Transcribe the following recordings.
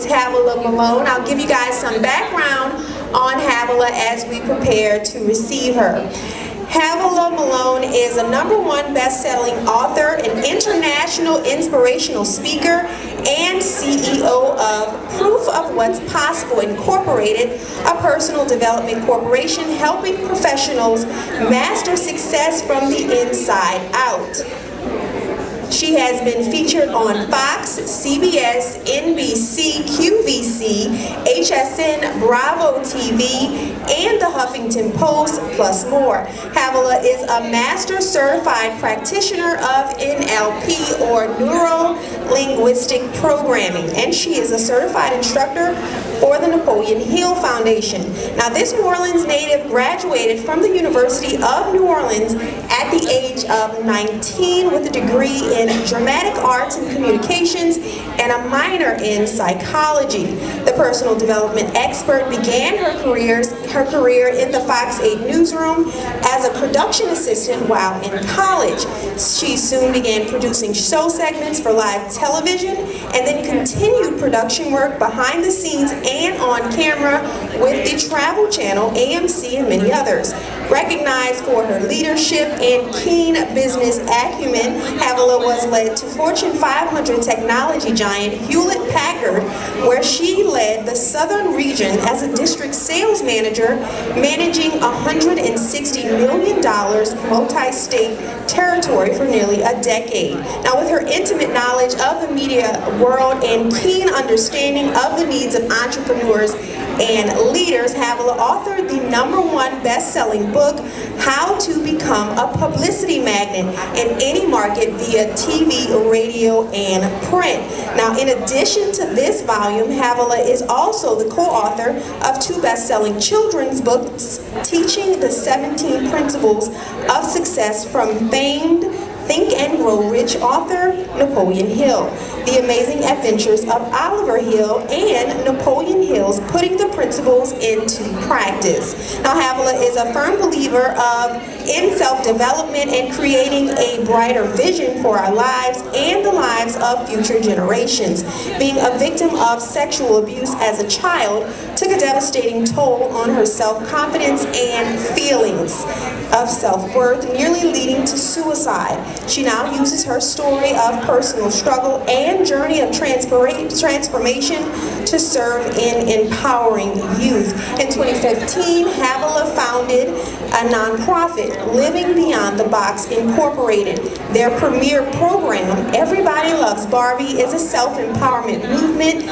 Miss Havilah Malone. I'll give you guys some background on Havilah as we prepare to receive her. Havilah Malone is a #1 best-selling author, an international inspirational speaker, and CEO of Proof of What's Possible Incorporated, a personal development corporation helping professionals master success from the inside out. She has been featured on Fox, CBS, NBC, QVC, HSN, Bravo TV, and the Huffington Post, plus more. Havilah is a master certified practitioner of NLP, or Neuro-Linguistic Programming, and she is a certified instructor for the Napoleon Hill Foundation. Now, this New Orleans native graduated from the University of New Orleans at the age of 19 with a degree in dramatic arts and communications and a minor in psychology. The personal development expert began her career in the Fox 8 newsroom as a production assistant while in college. She soon began producing show segments for live television and then continued production work behind the scenes and on camera with the Travel Channel, AMC, and many others. Recognized for her leadership and keen business acumen, Havilah was led to Fortune 500 technology giant Hewlett-Packard, where she led the southern region as a district sales manager, managing $160 million multi-state territory for nearly a decade. Now, with her intimate knowledge of the media world and keen understanding of the needs of entrepreneurs and leaders, Havilah authored the #1 best-selling book, How to Become a Publicity Magnet in Any Market via TV, radio, and print. Now, in addition to this volume, Havilah is also the co-author of 2 best-selling children's books, teaching the 17 principles of success from famed Think and Grow Rich author Napoleon Hill, The Amazing Adventures of Oliver Hill, and Napoleon Hill's Putting the Principles into Practice. Now, Havilah is a firm believer in self-development and creating a brighter vision for our lives and the lives of future generations. Being a victim of sexual abuse as a child took a devastating toll on her self-confidence and feelings of self-worth, nearly leading to suicide. She now uses her story of personal struggle and journey of transformation to serve in empowering youth. In 2015, Havilah founded a nonprofit, Living Beyond the Box Incorporated. Their premier program, Everybody Loves Barbie, is a self-empowerment movement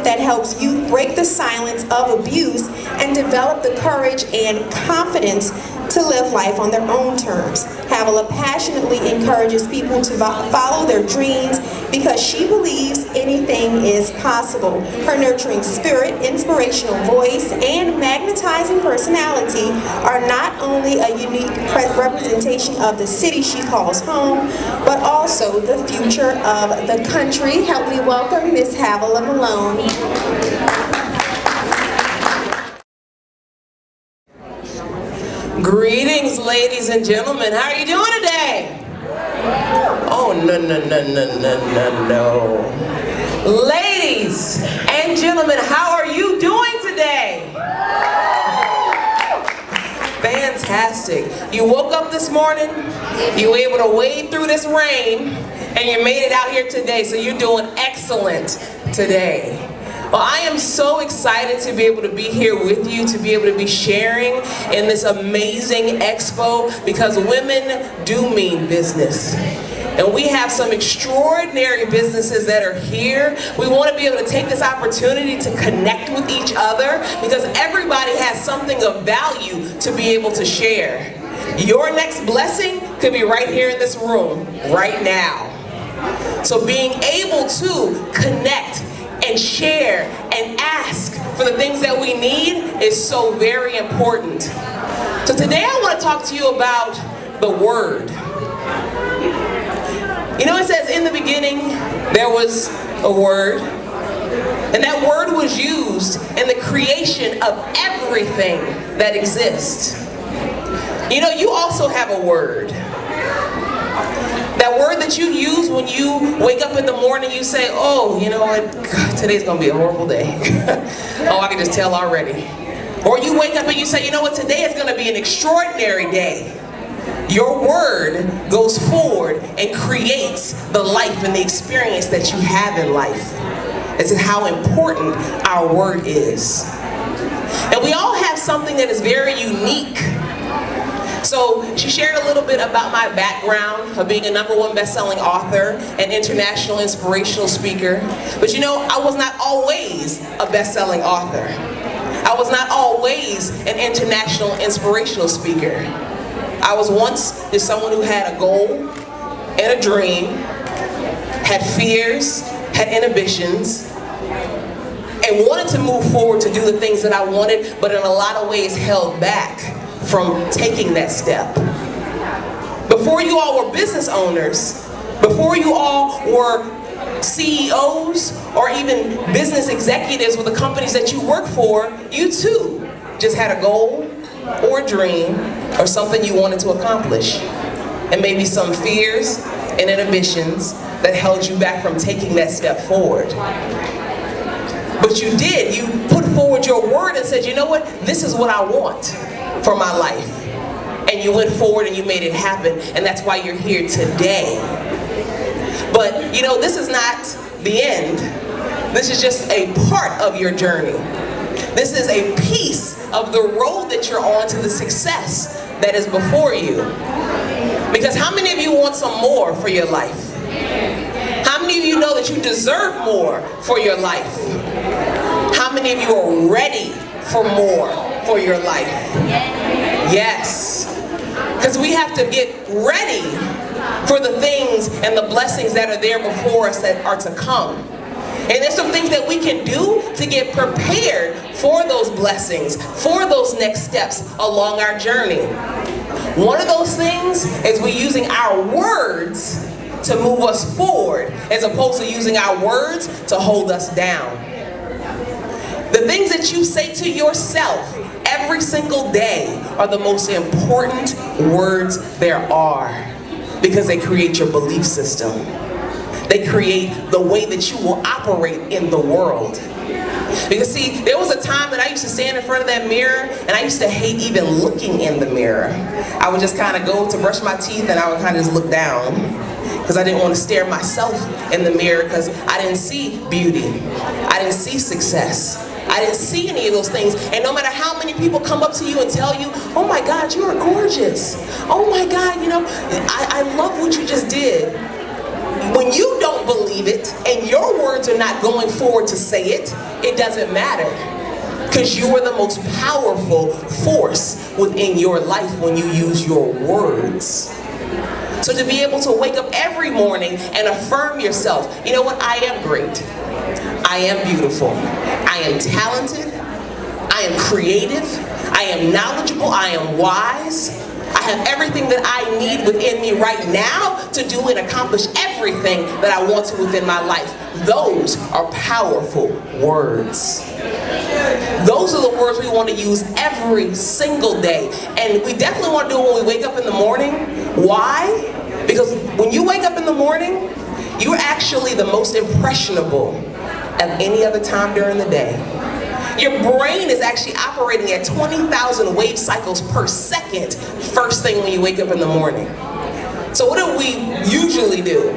that helps youth break the silence of abuse and develop the courage and confidence to live life on their own terms. Havilah passionately encourages people to follow their dreams because she believes anything is possible. Her nurturing spirit, inspirational voice, and magnetizing personality are not only a unique representation of the city she calls home, but also the future of the country. Help me welcome Miss Havilah Malone. Greetings, ladies and gentlemen. How are you doing today? Oh, no. Ladies and gentlemen, how are you doing today? Fantastic. You woke up this morning, you were able to wade through this rain, and you made it out here today, so you're doing excellent today. Well, I am so excited to be able to be here with you, to be able to be sharing in this amazing expo, because women do mean business. And we have some extraordinary businesses that are here. We want to be able to take this opportunity to connect with each other, because everybody has something of value to be able to share. Your next blessing could be right here in this room, right now. So being able to connect and share and ask for the things that we need is so very important. So today I want to talk to you about the Word. You know, it says in the beginning there was a Word, and that Word was used in the creation of everything that exists. You know, you also have a word. That word that you use when you wake up in the morning, you say, oh, you know what, God, today's gonna be a horrible day. Oh, I can just tell already. Or you wake up and you say, you know what, today is gonna be an extraordinary day. Your word goes forward and creates the life and the experience that you have in life. It's how important our word is. And we all have something that is very unique. So she shared a little bit about my background of being a #1 best-selling author and international inspirational speaker. But you know, I was not always a best-selling author. I was not always an international inspirational speaker. I was once just someone who had a goal and a dream, had fears, had inhibitions, and wanted to move forward to do the things that I wanted, but in a lot of ways held back from taking that step. Before you all were business owners, before you all were CEOs or even business executives with the companies that you work for, you too just had a goal or a dream or something you wanted to accomplish. And maybe some fears and inhibitions that held you back from taking that step forward. But you did. You put forward your word and said, you know what? This is what I want for my life. And you went forward and you made it happen. And that's why you're here today. But, you know, this is not the end. This is just a part of your journey. This is a piece of the road that you're on to the success that is before you. Because how many of you want some more for your life? How many of you know that you deserve more for your life? How many of you are ready for more for your life? Yes. Because we have to get ready for the things and the blessings that are there before us that are to come. And there's some things that we can do to get prepared for those blessings, for those next steps along our journey. One of those things is we using our words to move us forward as opposed to using our words to hold us down. The things that you say to yourself every single day are the most important words there are because they create your belief system. They create the way that you will operate in the world. Because see, there was a time that I used to stand in front of that mirror and I used to hate even looking in the mirror. I would just kind of go to brush my teeth and I would kind of just look down because I didn't want to stare myself in the mirror because I didn't see beauty. I didn't see success. I didn't see any of those things. And no matter how many people come up to you and tell you, oh my God, you are gorgeous. Oh my God, you know, I love what you just did. When you don't believe it and your words are not going forward to say it, it doesn't matter. Because you are the most powerful force within your life when you use your words. So to be able to wake up every morning and affirm yourself, you know what, I am great. I am beautiful. I am talented. I am creative. I am knowledgeable. I am wise. I have everything that I need within me right now to do and accomplish everything that I want to within my life. Those are powerful words. Those are the words we want to use every single day. And we definitely want to do it when we wake up in the morning. Why? Because when you wake up in the morning, you're actually the most impressionable of any other time during the day. Your brain is actually operating at 20,000 wave cycles per second first thing when you wake up in the morning. So what do we usually do?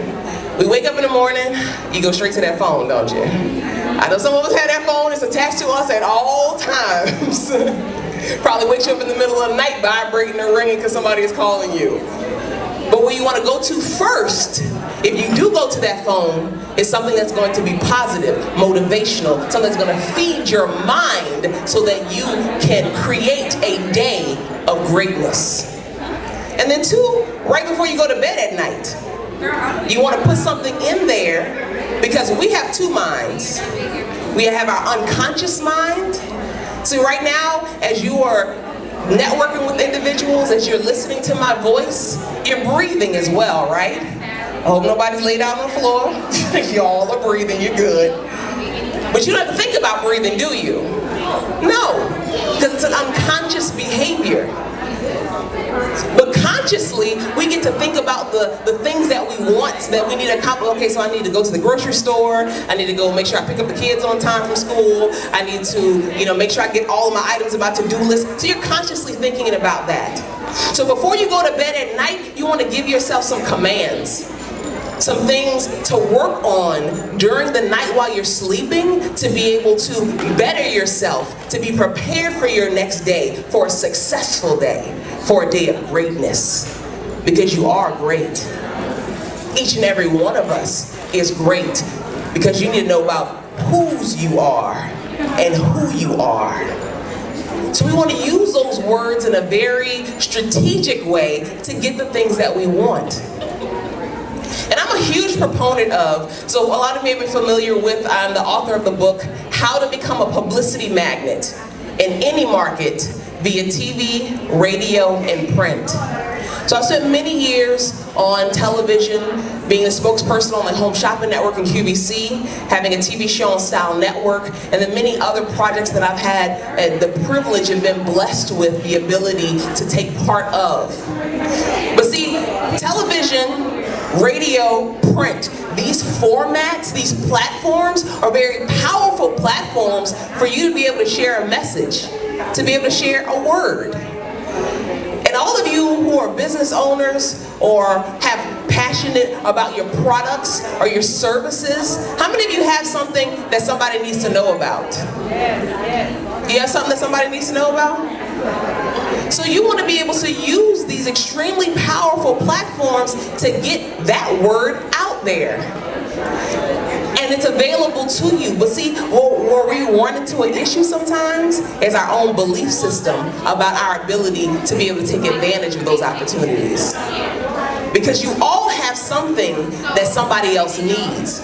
We wake up in the morning, you go straight to that phone, don't you? I know some of us have that phone, it's attached to us at all times. Probably wakes you up in the middle of the night vibrating or ringing because somebody is calling you. But where you want to go to first, if you do go to that phone, is something that's going to be positive, motivational, something that's going to feed your mind so that you can create a day of greatness. And then two, right before you go to bed at night, you want to put something in there because we have two minds. We have our unconscious mind. So right now, as you are networking with individuals, as you're listening to my voice, you're breathing as well, right? I hope nobody's laid out on the floor. Y'all are breathing, you're good. But you don't have to think about breathing, do you? No, because it's an unconscious behavior. But consciously, we get to think about the things that we want, that we need to accomplish. Okay, so I need to go to the grocery store. I need to go make sure I pick up the kids on time from school. I need to, make sure I get all of my items on my to-do list. So you're consciously thinking about that. So before you go to bed at night, you want to give yourself some commands. Some things to work on during the night while you're sleeping to be able to better yourself, to be prepared for your next day, for a successful day, for a day of greatness. Because you are great. Each and every one of us is great because you need to know about whose you are and who you are. So we want to use those words in a very strategic way to get the things that we want. And I'm a huge proponent of, so a lot of you may be familiar with, I'm the author of the book, How to Become a Publicity Magnet in Any Market via TV, radio, and print. So I spent many years on television, being a spokesperson on the Home Shopping Network and QVC, having a TV show on Style Network, and then many other projects that I've had the privilege and been blessed with the ability to take part of. But see, television, radio, print, these formats, these platforms are very powerful platforms for you to be able to share a message, to be able to share a word. And all of you who are business owners or have passionate about your products or your services, how many of you have something that somebody needs to know about? You have something that somebody needs to know about? So you want to be able to use these extremely powerful platforms to get that word out there. And it's available to you. But see, where we run into an issue sometimes is our own belief system about our ability to be able to take advantage of those opportunities. Because you all have something that somebody else needs.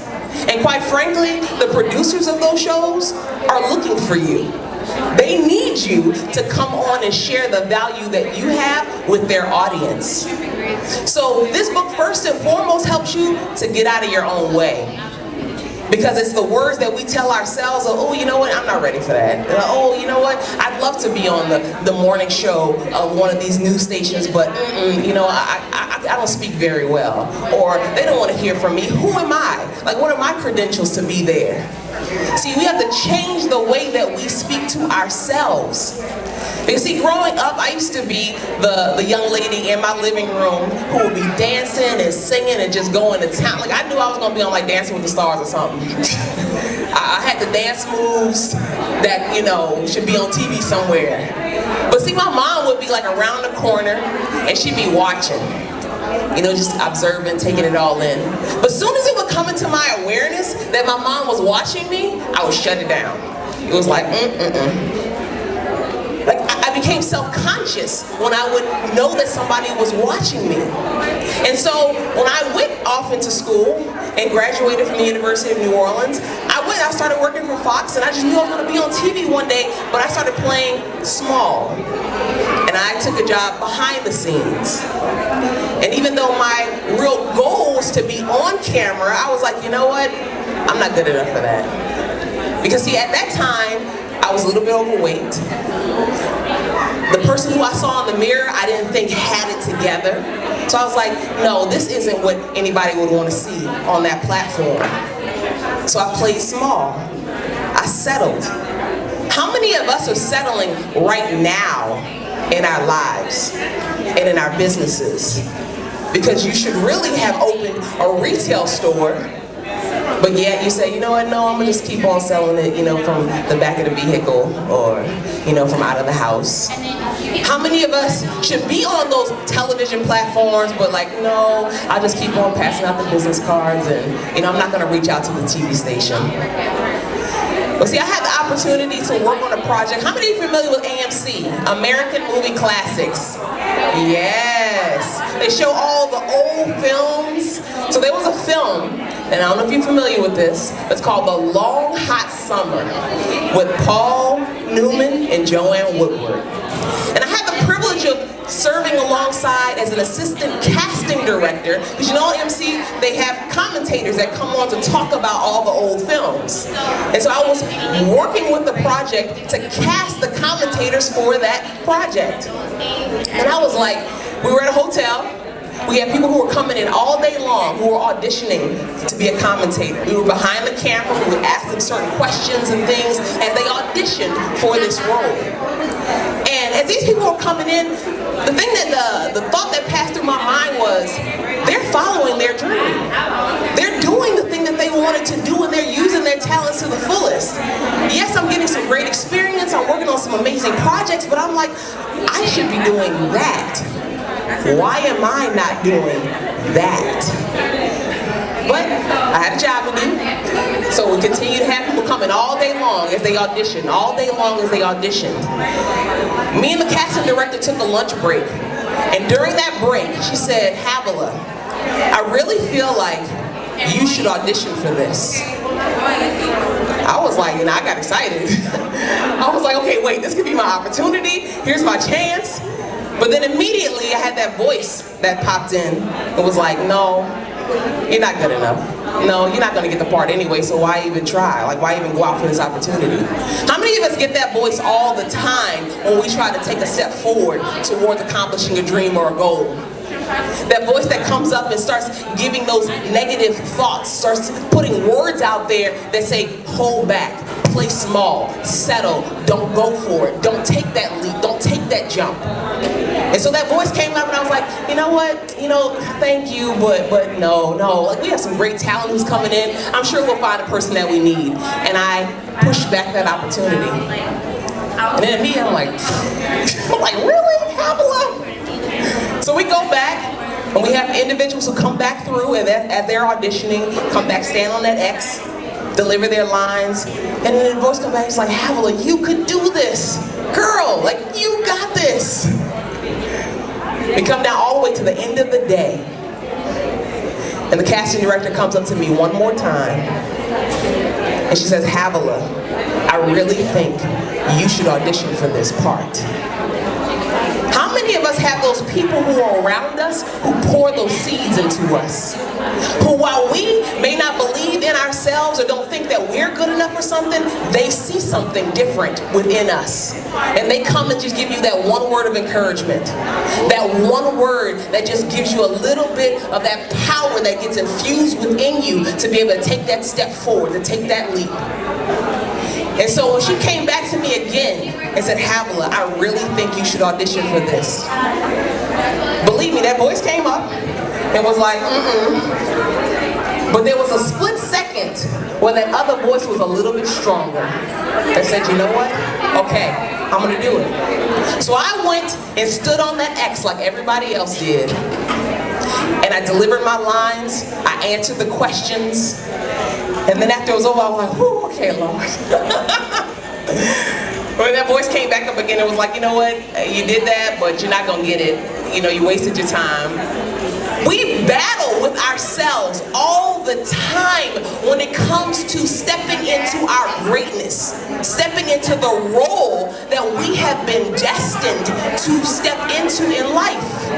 And quite frankly, the producers of those shows are looking for you. They need you to come on and share the value that you have with their audience. So this book first and foremost helps you to get out of your own way. Because it's the words that we tell ourselves, oh, you know what, I'm not ready for that. Oh, you know what, I'd love to be on the morning show of one of these news stations, but I don't speak very well. Or they don't want to hear from me. Who am I? Like, what are my credentials to be there? See, we have to change the way that we speak to ourselves. Because see, growing up, I used to be the young lady in my living room who would be dancing and singing and just going to town. Like, I knew I was going to be on like Dancing with the Stars or something. I had the dance moves that, should be on TV somewhere. But see, my mom would be like around the corner and she'd be watching. Just observing, taking it all in. But as soon as it would come into my awareness that my mom was watching me, I would shut it down. It was like, Like, I became self-conscious when I would know that somebody was watching me. And so when I went off into school and graduated from the University of New Orleans, I started working for Fox, and I just knew I was going to be on TV one day, but I started playing small. And I took a job behind the scenes. And even though my real goal was to be on camera, I was like, you know what? I'm not good enough for that. Because see, at that time, I was a little bit overweight. The person who I saw in the mirror, I didn't think had it together. So I was like, no, this isn't what anybody would want to see on that platform. So I played small. I settled. How many of us are settling right now in our lives and in our businesses? Because you should really have opened a retail store, but yet you say, you know what, no, I'm gonna just keep on selling it, from the back of the vehicle or, from out of the house. How many of us should be on those television platforms, but like, no, I'll just keep on passing out the business cards and, I'm not gonna reach out to the TV station. But see, I had the opportunity to work on a project. How many are familiar with AMC, American Movie Classics? Yes. They show all the old films. So there was a film, and I don't know if you're familiar with this, it's called The Long Hot Summer with Paul Newman and Joanne Woodward. And I had the privilege of serving alongside as an assistant casting director, because on AMC they have commentators that come on to talk about all the old films. And so I was working with the project to cast the commentators for that project. And I was like, we were at a hotel. We had people who were coming in all day long who were auditioning to be a commentator. We were behind the camera. We would ask them certain questions and things as they auditioned for this role. And as these people were coming in, the thing that the thought that passed through my mind was, they're following their dream. They're doing the thing that they wanted to do, and they're using their talents to the fullest. Yes, I'm getting some great experience. I'm working on some amazing projects, but I'm like, I should be doing that. Why am I not doing that? But I had a job to do, so we continue to have people coming all day long as they audition, all day long as they auditioned. Me and the casting director took a lunch break, and during that break, she said, Havila, I really feel like you should audition for this. I was like, and I got excited. I was like, okay, wait, this could be my opportunity. Here's my chance. But then immediately I had that voice that popped in and was like, no, you're not good enough. No, you're not going to get the part anyway, so why even try? Like, why even go out for this opportunity? How many of us get that voice all the time when we try to take a step forward towards accomplishing a dream or a goal? That voice that comes up and starts giving those negative thoughts, starts putting words out there that say, hold back, play small, settle, don't go for it, don't take that leap, don't take that jump. And so that voice came up and I was like, you know what, thank you, but no. Like, we have some great talent who's coming in. I'm sure we'll find a person that we need. And I pushed back that opportunity. And then me, I'm like, really? Havila? So we go back, and we have individuals who come back through, and as they're auditioning, come back, stand on that X, deliver their lines, and then the voice comes back, it's like, Havila, you could do this. Girl, like, you got this. We come down all the way to the end of the day, and the casting director comes up to me one more time, and she says, Havila, I really think you should audition for this part. How many of us have those people who are around us who pour those seeds into us? Who, while we may not believe in ourselves or don't think that we're good enough for something, they see something different within us. And they come and just give you that one word of encouragement. That one word that just gives you a little bit of that power that gets infused within you to be able to take that step forward, to take that leap. And so when she came back to me again and said, Havila, I really think you should audition for this. Believe me, that voice came up and was like, But there was a split second where that other voice was a little bit stronger. That said, you know what? Okay, I'm gonna do it. So I went and stood on that X like everybody else did. And I delivered my lines, I answered the questions, and then after it was over, I was like, whew, okay, Lord. When that voice came back up again, it was like, you know what, you did that, but you're not gonna get it. You wasted your time. We battle with ourselves all the time when it comes to stepping into our greatness, stepping into the role that we have been destined to step into in life.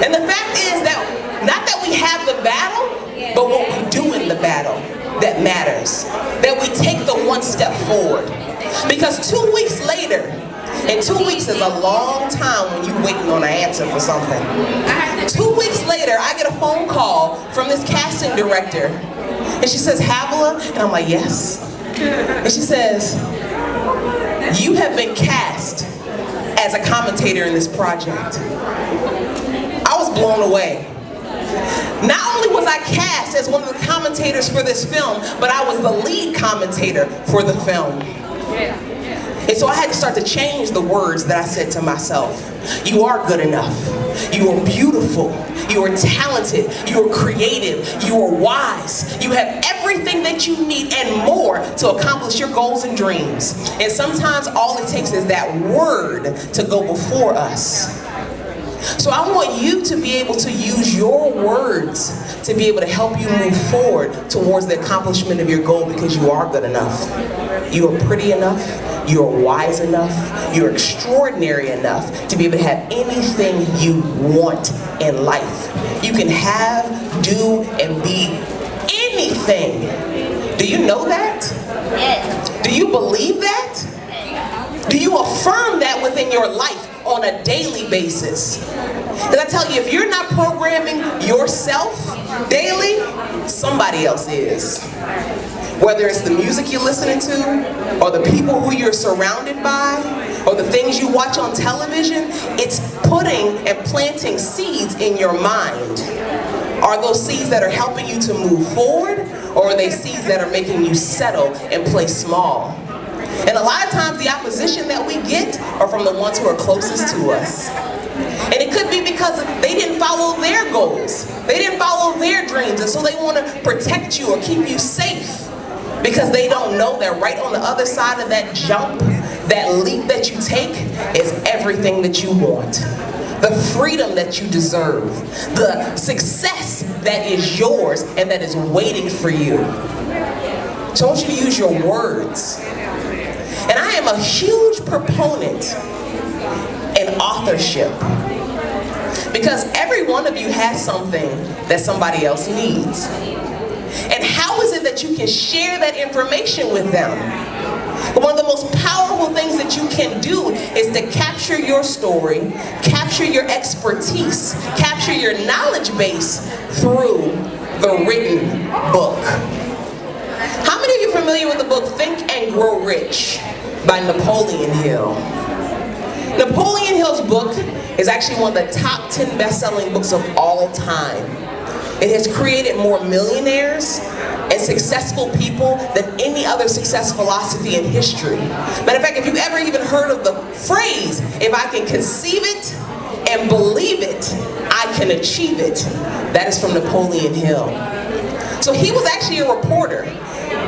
And the fact is that not that we have the battle, but what we do in the battle that matters. That we take the one step forward. Because 2 weeks later, and 2 weeks is a long time when you're waiting on an answer for something. 2 weeks later, I get a phone call from this casting director. And she says, Havila? And I'm like, yes. And she says, you have been cast as a commentator in this project. I was blown away. Not only was I cast as one of the commentators for this film, but I was the lead commentator for the film. And so I had to start to change the words that I said to myself. You are good enough. You are beautiful. You are talented. You are creative. You are wise. You have everything that you need and more to accomplish your goals and dreams. And sometimes all it takes is that word to go before us. So I want you to be able to use your words to be able to help you move forward towards the accomplishment of your goal, because you are good enough. You are pretty enough. You are wise enough. You're extraordinary enough to be able to have anything you want in life. You can have, do, and be anything. Do you know that? Yes. Do you believe that? Do you affirm that within your life on a daily basis? Because I tell you, if you're not programming yourself daily, somebody else is. Whether it's the music you're listening to, or the people who you're surrounded by, or the things you watch on television, it's putting and planting seeds in your mind. Are those seeds that are helping you to move forward, or are they seeds that are making you settle and play small? And a lot of times the opposition that we get are from the ones who are closest to us. And it could be because they didn't follow their goals. They didn't follow their dreams, and so they want to protect you or keep you safe because they don't know that right on the other side of that jump, that leap that you take is everything that you want. The freedom that you deserve, the success that is yours and that is waiting for you. So I want you to use your words. And I am a huge proponent in authorship, because every one of you has something that somebody else needs. And how is it that you can share that information with them? One of the most powerful things that you can do is to capture your story, capture your expertise, capture your knowledge base through the written book. How many of you are familiar with the book Think and Grow Rich by Napoleon Hill? Napoleon Hill's book is actually one of the top 10 best-selling books of all time. It has created more millionaires and successful people than any other success philosophy in history. Matter of fact, if you've ever even heard of the phrase, if I can conceive it and believe it, I can achieve it, that is from Napoleon Hill. So he was actually a reporter.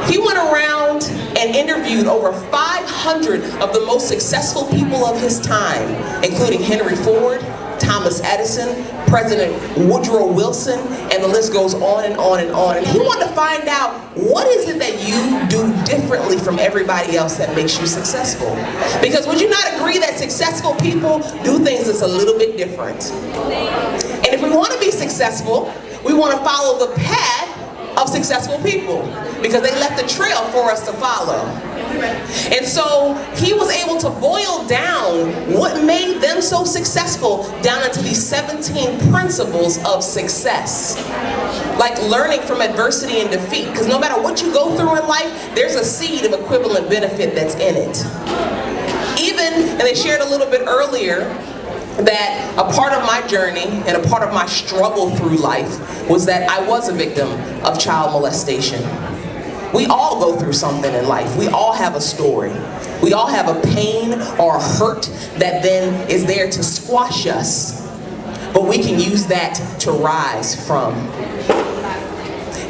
He went around and interviewed over 500 of the most successful people of his time, including Henry Ford, Thomas Edison, President Woodrow Wilson, and the list goes on and on and on. And he wanted to find out, what is it that you do differently from everybody else that makes you successful? Because would you not agree that successful people do things that's a little bit different? And if we want to be successful, we want to follow the path of successful people, because they left a trail for us to follow. And so he was able to boil down what made them so successful down into these 17 principles of success. Like learning from adversity and defeat, because no matter what you go through in life, there's a seed of equivalent benefit that's in it. Even, and they shared a little bit earlier, that a part of my journey and a part of my struggle through life was that I was a victim of child molestation. We all go through something in life. We all have a story. We all have a pain or a hurt that then is there to squash us. But we can use that to rise from.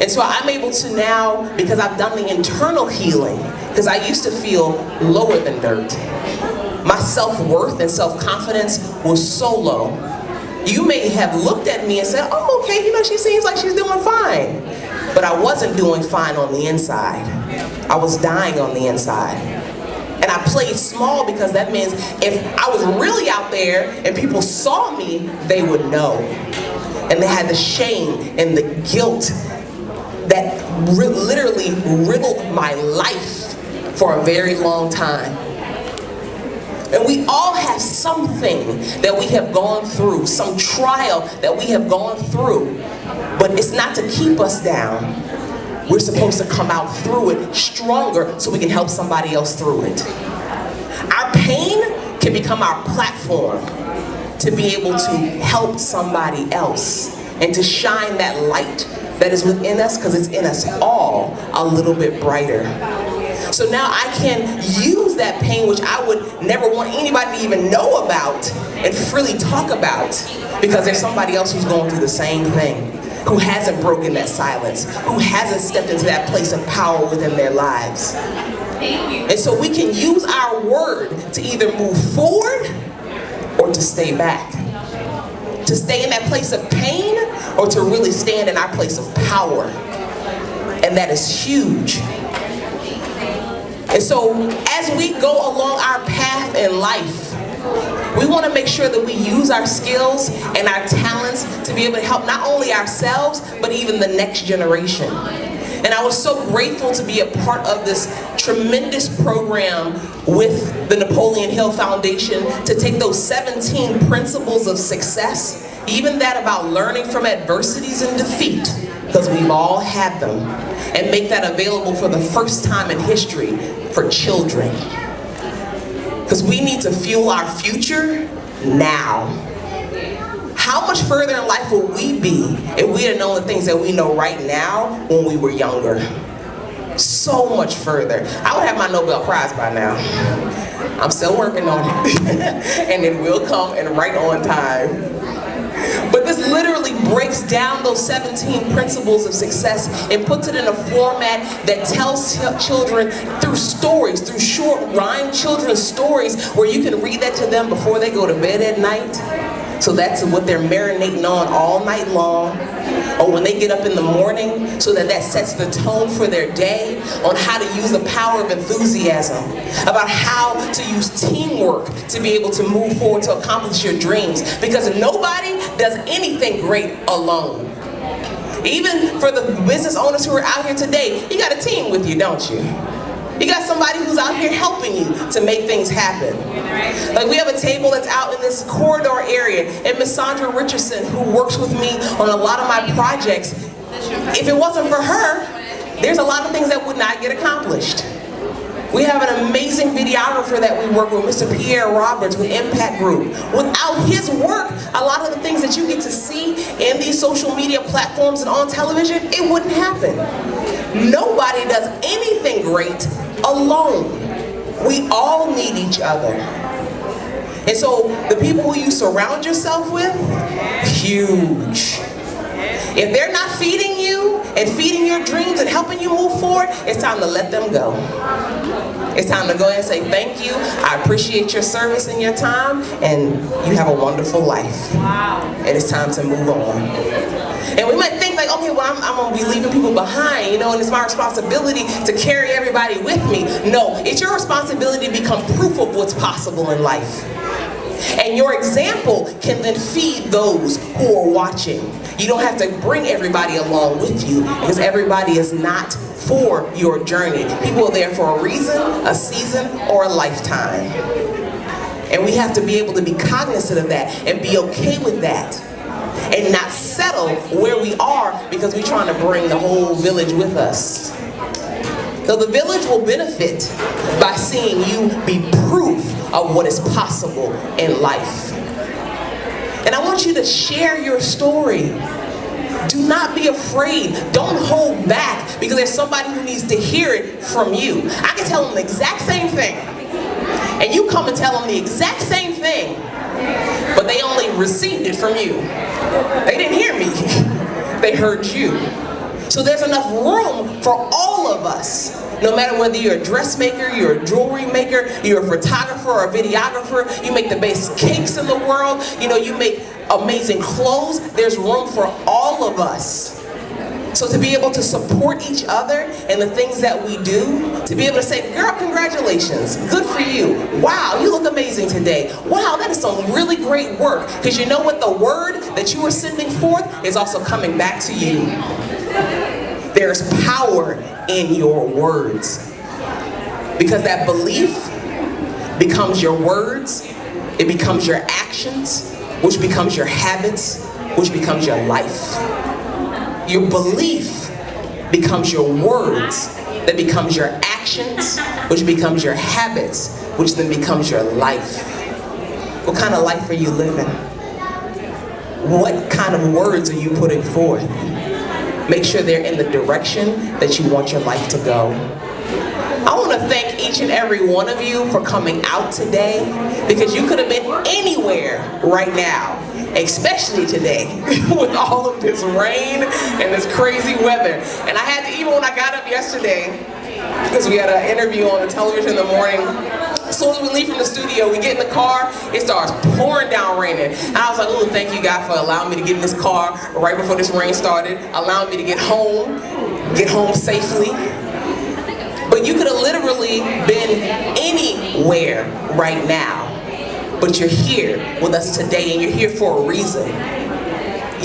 And so I'm able to now, because I've done the internal healing, because I used to feel lower than dirt. My self-worth and self-confidence was so low. You may have looked at me and said, oh, okay, you know, she seems like she's doing fine. But I wasn't doing fine on the inside. I was dying on the inside. And I played small because that means if I was really out there and people saw me, they would know. And they had the shame and the guilt that literally riddled my life for a very long time. And we all have something that we have gone through, some trial that we have gone through, but it's not to keep us down. We're supposed to come out through it stronger so we can help somebody else through it. Our pain can become our platform to be able to help somebody else and to shine that light that is within us, because it's in us all, a little bit brighter. So now I can use that pain, which I would never want anybody to even know about, and freely talk about, because there's somebody else who's going through the same thing, who hasn't broken that silence, who hasn't stepped into that place of power within their lives. And so we can use our word to either move forward or to stay back. To stay in that place of pain or to really stand in our place of power. And that is huge. And so as we go along our path in life, we want to make sure that we use our skills and our talents to be able to help not only ourselves, but even the next generation. And I was so grateful to be a part of this tremendous program with the Napoleon Hill Foundation to take those 17 principles of success, even that about learning from adversities and defeat, because we've all had them, and make that available for the first time in history for children. Because we need to fuel our future now. How much further in life would we be if we had known the things that we know right now when we were younger? So much further. I would have my Nobel Prize by now. I'm still working on it. And it will come and right on time. But this literally breaks down those 17 principles of success and puts it in a format that tells children through stories, through short rhyme children's stories, where you can read that to them before they go to bed at night. So that's what they're marinating on all night long, or when they get up in the morning, so that sets the tone for their day, on how to use the power of enthusiasm, about how to use teamwork to be able to move forward to accomplish your dreams, because nobody does anything great alone. Even for the business owners who are out here today, you got a team with you, don't you? You got somebody who's out here helping you to make things happen. Like, we have a table that's out in this corridor area, and Miss Sandra Richardson, who works with me on a lot of my projects, if it wasn't for her, there's a lot of things that would not get accomplished. We have an amazing videographer that we work with, Mr. Pierre Roberts with Impact Group. Without his work, a lot of the things that you get to see in these social media platforms and on television, it wouldn't happen. Nobody does anything great alone. We all need each other. And so the people who you surround yourself with, huge. If they're not feeding you and feeding your dreams and helping you move forward, it's time to let them go. It's time to go ahead and say thank you. I appreciate your service and your time, and you have a wonderful life. Wow. And it's time to move on. And we might think like, okay, well, I'm going to be leaving people behind, you know, and it's my responsibility to carry everybody with me. No, it's your responsibility to become proof of what's possible in life. And your example can then feed those who are watching. You don't have to bring everybody along with you, because everybody is not for your journey. People are there for a reason, a season, or a lifetime. And we have to be able to be cognizant of that and be okay with that. And not settle where we are because we're trying to bring the whole village with us. So the village will benefit by seeing you be proof of what is possible in life. And I want you to share your story. Do not be afraid. Don't hold back because there's somebody who needs to hear it from you. I can tell them the exact same thing, and you come and tell them the exact same thing, but they only received it from you. They didn't hear me. They heard you. So there's enough room for all of us. No matter whether you're a dressmaker, you're a jewelry maker, you're a photographer or a videographer, you make the best cakes in the world, you know, you make amazing clothes, there's room for all of us. So to be able to support each other and the things that we do, to be able to say, girl, congratulations, good for you. Wow, you look amazing today. Wow, that is some really great work. Because you know what, the word that you are sending forth is also coming back to you. There's power in your words. Because that belief becomes your words, it becomes your actions, which becomes your habits, which becomes your life. Your belief becomes your words, that becomes your actions, which becomes your habits, which then becomes your life. What kind of life are you living? What kind of words are you putting forth? Make sure they're in the direction that you want your life to go. I want to thank each and every one of you for coming out today, because you could have been anywhere right now, especially today with all of this rain and this crazy weather. And I had to, even when I got up yesterday, because we had an interview on the television in the morning, as soon as we leave from the studio, we get in the car, it starts pouring down raining. And I was like, oh, thank you God for allowing me to get in this car right before this rain started, allowing me to get home safely. But you could have literally been anywhere right now. But you're here with us today, and you're here for a reason.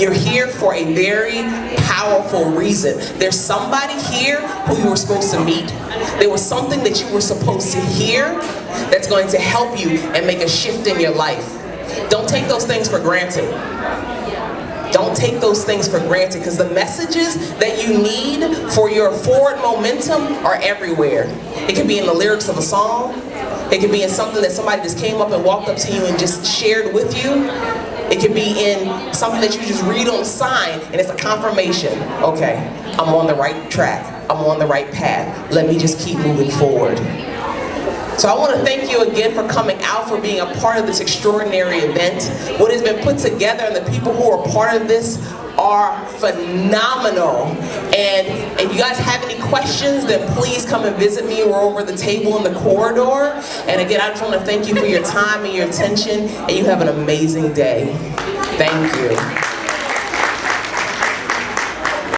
You're here for a very powerful reason. There's somebody here who you were supposed to meet. There was something that you were supposed to hear that's going to help you and make a shift in your life. Don't take those things for granted. Don't take those things for granted, because the messages that you need for your forward momentum are everywhere. It could be in the lyrics of a song. It could be in something that somebody just came up and walked up to you and just shared with you. It could be in something that you just read on a sign and it's a confirmation. Okay, I'm on the right track. I'm on the right path. Let me just keep moving forward. So I want to thank you again for coming out, for being a part of this extraordinary event. What has been put together and the people who are part of this are phenomenal. And if you guys have any questions, then please come and visit me. We're over the table in the corridor. And again, I just want to thank you for your time and your attention, and you have an amazing day. Thank you.